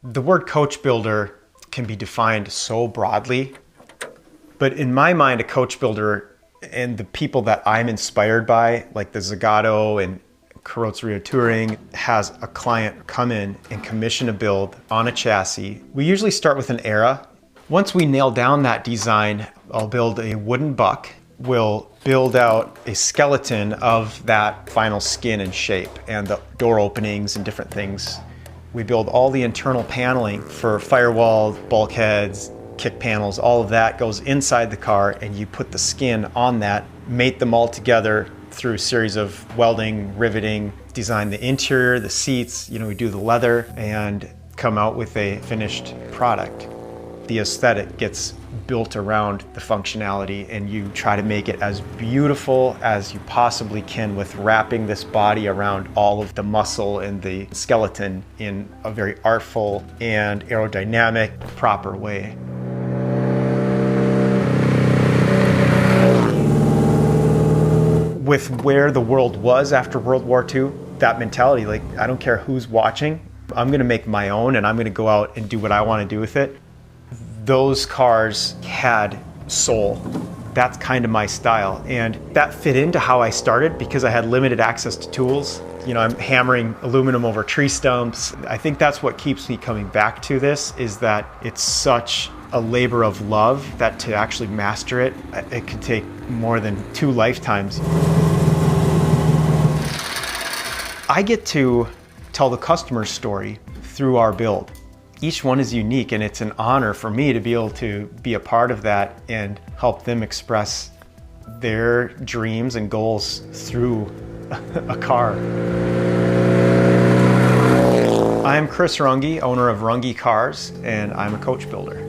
The word coach builder can be defined so broadly, but in my mind, a coach builder and the people that I'm inspired by, like the Zagato and Carrozzeria Touring, has a client come in and commission a build on a chassis. We usually start with an era. Once we nail down that design, I'll build a wooden buck. We'll build out a skeleton of that final skin and shape and the door openings and different things. We build all the internal paneling for firewall, bulkheads, kick panels, all of that goes inside the car, and you put the skin on that, mate them all together through a series of welding, riveting, design the interior, the seats, we do the leather, and come out with a finished product. The aesthetic gets built around the functionality, and you try to make it as beautiful as you possibly can with wrapping this body around all of the muscle and the skeleton in a very artful and aerodynamic, proper way. With where the world was after World War II, that mentality, like, I don't care who's watching, I'm gonna make my own and I'm gonna go out and do what I wanna do with it. Those cars had soul. That's kind of my style. And that fit into how I started because I had limited access to tools. I'm hammering aluminum over tree stumps. I think that's what keeps me coming back to this, is that it's such a labor of love that to actually master it, it could take more than 2 lifetimes. I get to tell the customer's story through our build. Each one is unique, and it's an honor for me to be able to be a part of that and help them express their dreams and goals through a car. I'm Chris Runge, owner of Rünge Cars, and I'm a coach builder.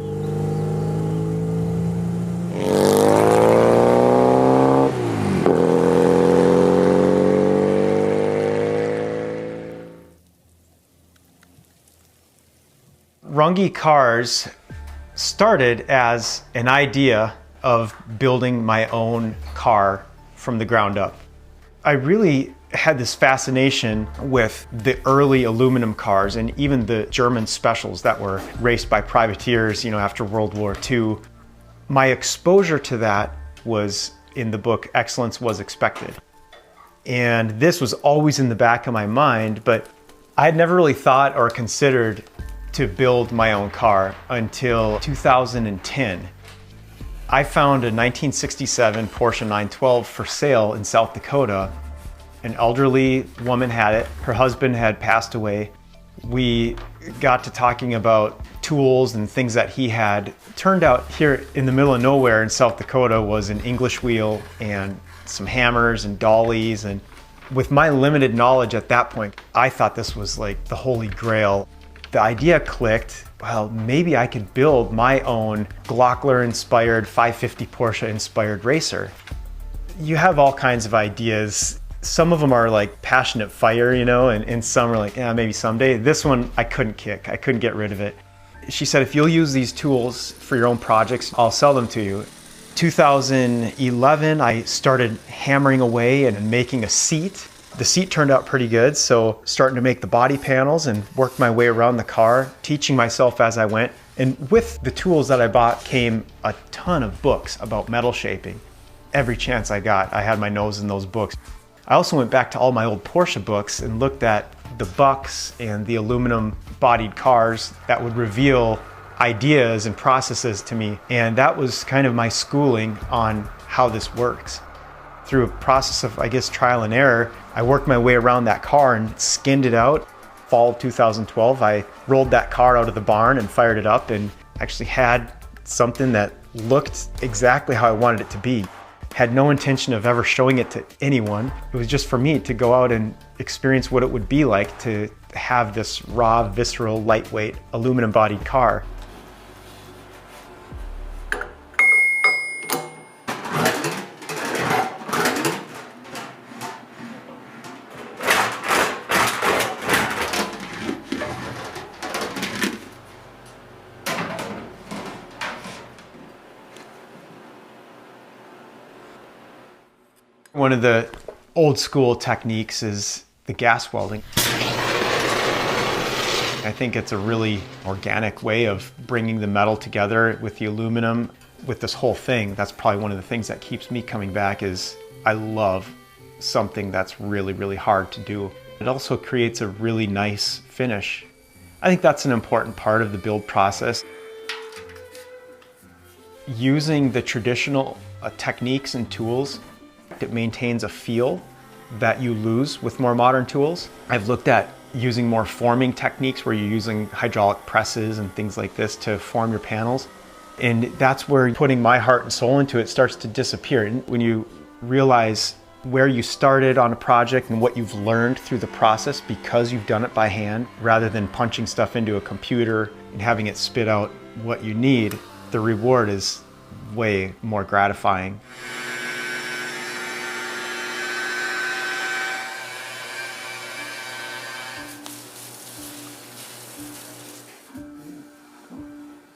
Rünge Cars started as an idea of building my own car from the ground up. I really had this fascination with the early aluminum cars and even the German specials that were raced by privateers, after World War II. My exposure to that was in the book Excellence Was Expected. And this was always in the back of my mind, but I'd never really thought or considered to build my own car until 2010. I found a 1967 Porsche 912 for sale in South Dakota. An elderly woman had it. Her husband had passed away. We got to talking about tools and things that he had. Turned out here in the middle of nowhere in South Dakota was an English wheel and some hammers and dollies. And with my limited knowledge at that point, I thought this was like the holy grail. The idea clicked, well, maybe I could build my own Glockler-inspired 550 Porsche-inspired racer. You have all kinds of ideas. Some of them are like passionate fire, and some are like, yeah, maybe someday. This one I couldn't kick. I couldn't get rid of it. She said, if you'll use these tools for your own projects, I'll sell them to you. 2011, I started hammering away and making a seat. The seat turned out pretty good, so starting to make the body panels and worked my way around the car, teaching myself as I went. And with the tools that I bought came a ton of books about metal shaping. Every chance I got, I had my nose in those books. I also went back to all my old Porsche books and looked at the bucks and the aluminum-bodied cars that would reveal ideas and processes to me. And that was kind of my schooling on how this works. Through a process of, trial and error, I worked my way around that car and skinned it out. Fall of 2012, I rolled that car out of the barn and fired it up and actually had something that looked exactly how I wanted it to be. Had no intention of ever showing it to anyone. It was just for me to go out and experience what it would be like to have this raw, visceral, lightweight, aluminum-bodied car. One of the old school techniques is the gas welding. I think it's a really organic way of bringing the metal together with the aluminum, with this whole thing. That's probably one of the things that keeps me coming back is I love something that's really, really hard to do. It also creates a really nice finish. I think that's an important part of the build process. Using the traditional techniques and tools, it maintains a feel that you lose with more modern tools. I've looked at using more forming techniques where you're using hydraulic presses and things like this to form your panels. And that's where putting my heart and soul into it starts to disappear. And when you realize where you started on a project and what you've learned through the process because you've done it by hand, rather than punching stuff into a computer and having it spit out what you need, the reward is way more gratifying.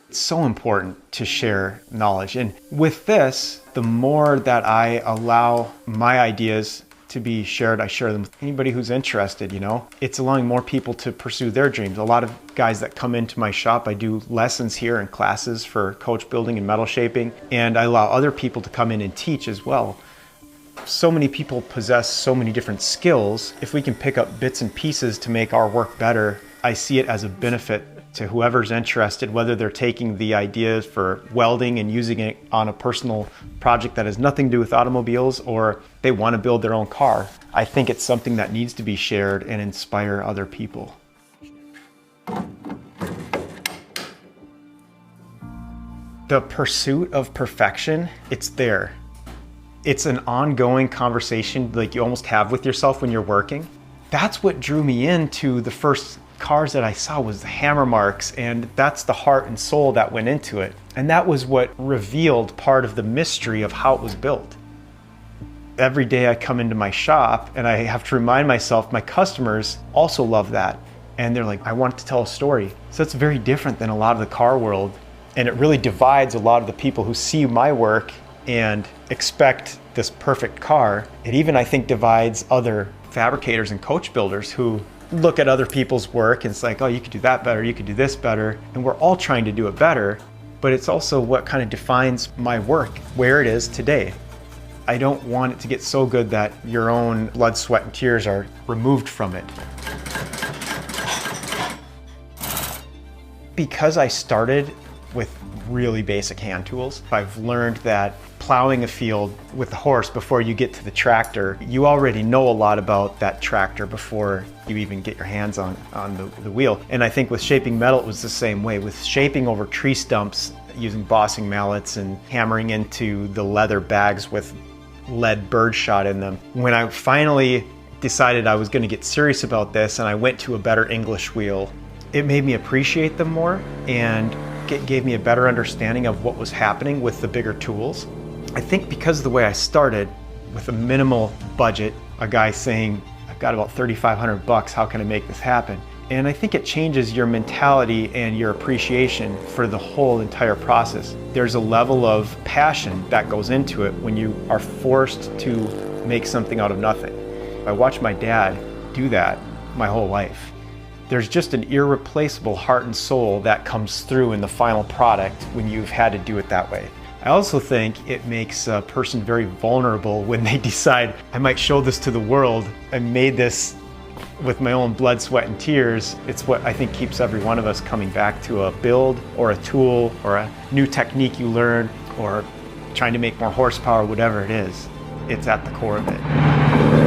It's so important to share knowledge. And with this, the more that I allow my ideas to be shared, I share them with anybody who's interested, you know? It's allowing more people to pursue their dreams. A lot of guys that come into my shop, I do lessons here and classes for coach building and metal shaping, and I allow other people to come in and teach as well. So many people possess so many different skills. If we can pick up bits and pieces to make our work better, I see it as a benefit to whoever's interested, whether they're taking the ideas for welding and using it on a personal project that has nothing to do with automobiles, or they want to build their own car. I think it's something that needs to be shared and inspire other people. The pursuit of perfection, it's there. It's an ongoing conversation like you almost have with yourself when you're working. That's what drew me into the first cars that I saw, was the hammer marks, and that's the heart and soul that went into it. And that was what revealed part of the mystery of how it was built. Every day I come into my shop and I have to remind myself, my customers also love that. And they're like, I want to tell a story. So it's very different than a lot of the car world. And it really divides a lot of the people who see my work and expect this perfect car. It even, I think, divides other fabricators and coach builders who look at other people's work and it's like, oh, you could do that better, you could do this better. And we're all trying to do it better, but it's also what kind of defines my work, where it is today. I don't want it to get so good that your own blood, sweat, and tears are removed from it. Because I started with really basic hand tools, I've learned that plowing a field with a horse before you get to the tractor, you already know a lot about that tractor before you even get your hands on the wheel. And I think with shaping metal, it was the same way. With shaping over tree stumps, using bossing mallets and hammering into the leather bags with lead birdshot in them. When I finally decided I was going to get serious about this and I went to a better English wheel, it made me appreciate them more and it gave me a better understanding of what was happening with the bigger tools. I think because of the way I started with a minimal budget, a guy saying, I've got about 3,500 bucks, how can I make this happen? And I think it changes your mentality and your appreciation for the whole entire process. There's a level of passion that goes into it when you are forced to make something out of nothing. I watched my dad do that my whole life. There's just an irreplaceable heart and soul that comes through in the final product when you've had to do it that way. I also think it makes a person very vulnerable when they decide, I might show this to the world. I made this with my own blood, sweat, and tears. It's what I think keeps every one of us coming back to a build or a tool or a new technique you learn or trying to make more horsepower, whatever it is. It's at the core of it.